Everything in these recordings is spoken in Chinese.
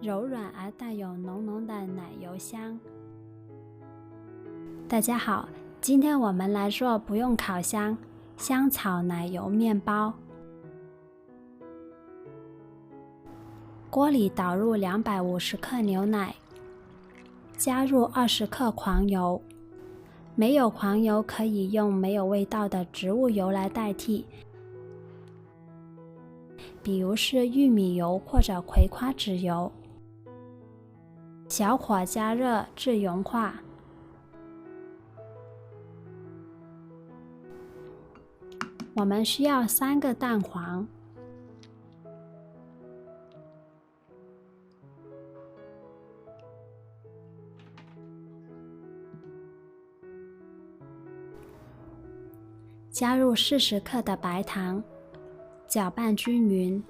柔软而带有浓浓的奶油香。大家好，今天我们来做不用烤箱香草奶油面包。锅里倒入250克牛奶，加入20克黄油。没有黄油可以用没有味道的植物油来代替，比如是玉米油或者葵花籽油。小火加热至融化。我们需要3个蛋黄，加入40克的白糖，搅拌均匀。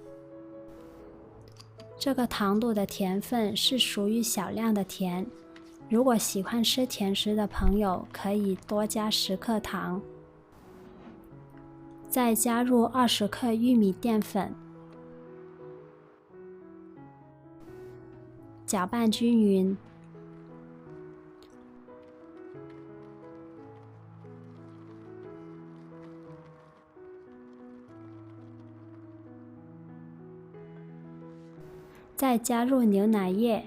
这个糖度的甜分是属于小量的甜，如果喜欢吃甜食的朋友可以多加10克糖。再加入20克玉米淀粉，搅拌均匀。再加入牛奶液，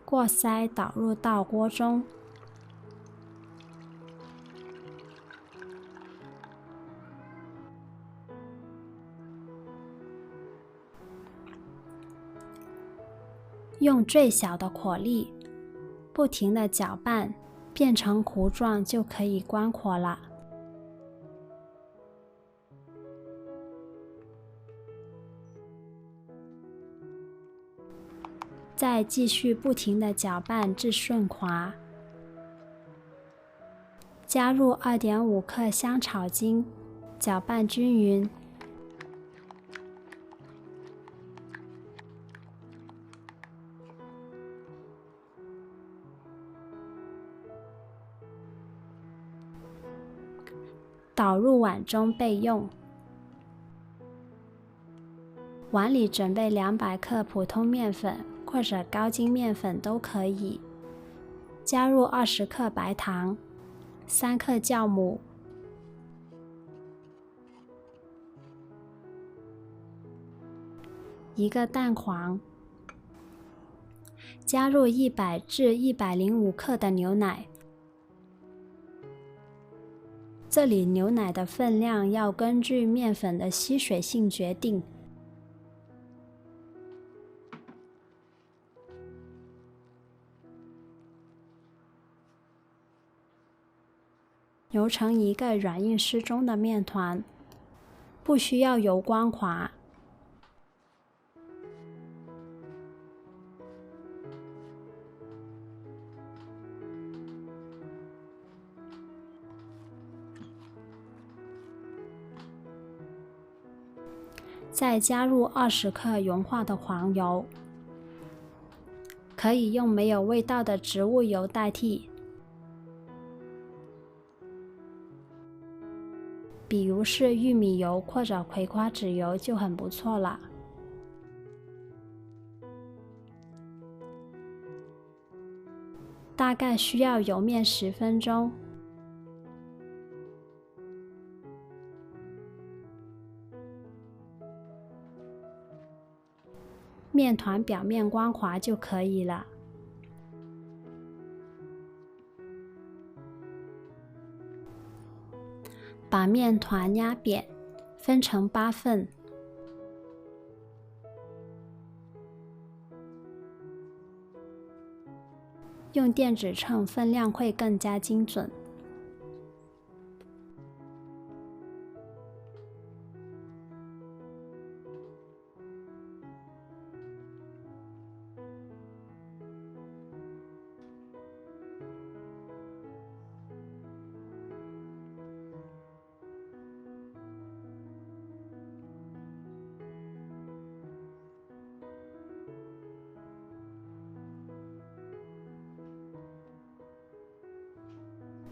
过筛倒入到锅中，用最小的火力不停地搅拌，变成糊状就可以关火了。再继续不停地搅拌至顺滑。加入2.5克香草精，搅拌均匀。倒入碗中备用。碗里准备200克普通面粉或者高筋面粉都可以，加入20克白糖，3克酵母，一个蛋黄，加入100至105克的牛奶。这里牛奶的分量要根据面粉的吸水性决定。揉成一个软硬适中的面团，不需要油光滑。再加入20克融化的黄油，可以用没有味道的植物油代替，比如是玉米油或者葵花籽油就很不错了。大概需要揉面10分钟。面团表面光滑就可以了。把面团压扁，分成8份。用电子秤分量会更加精准。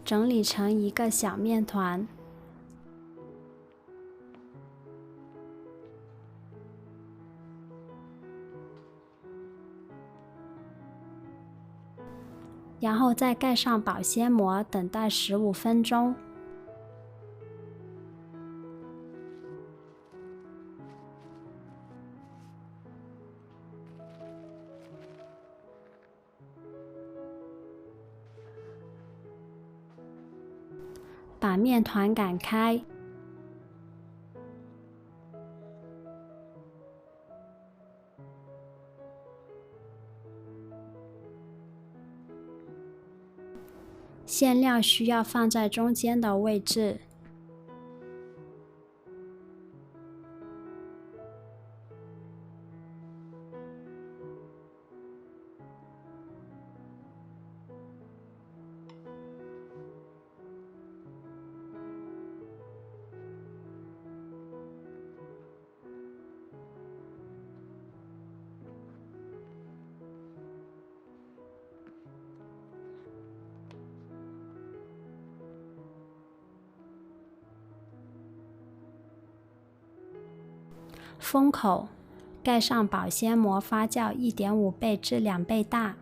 整理成一个小面团。然后再盖上保鲜膜，等待15分钟。把面团擀开，馅料需要放在中间的位置。封口，盖上保鲜膜发酵 1.5 倍至2倍大，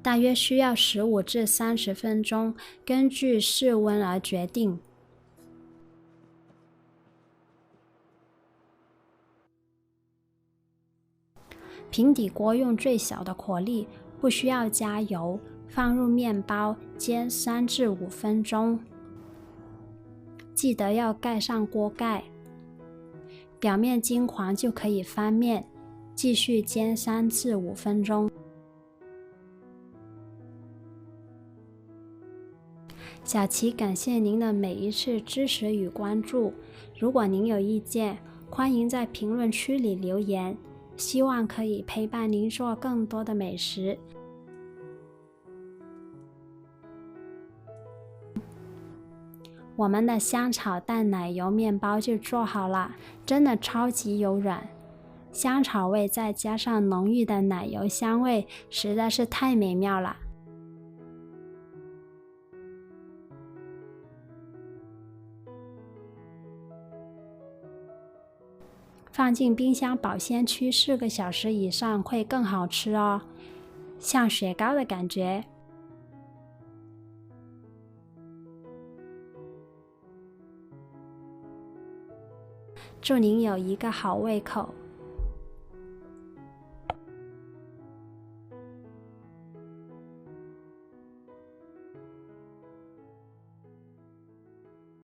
大约需要15至30分钟，根据室温而决定。平底锅用最小的火力，不需要加油，放入面包煎3至5分钟。记得要盖上锅盖，表面金黄就可以翻面，继续煎3至5分钟。小琪感谢您的每一次支持与关注，如果您有意见，欢迎在评论区里留言，希望可以陪伴您做更多的美食。我们的香草蛋奶油面包就做好了，真的超级柔软，香草味再加上浓郁的奶油香味，实在是太美妙了。放进冰箱保鲜区4个小时以上会更好吃哦，像雪糕的感觉。祝您有一个好胃口。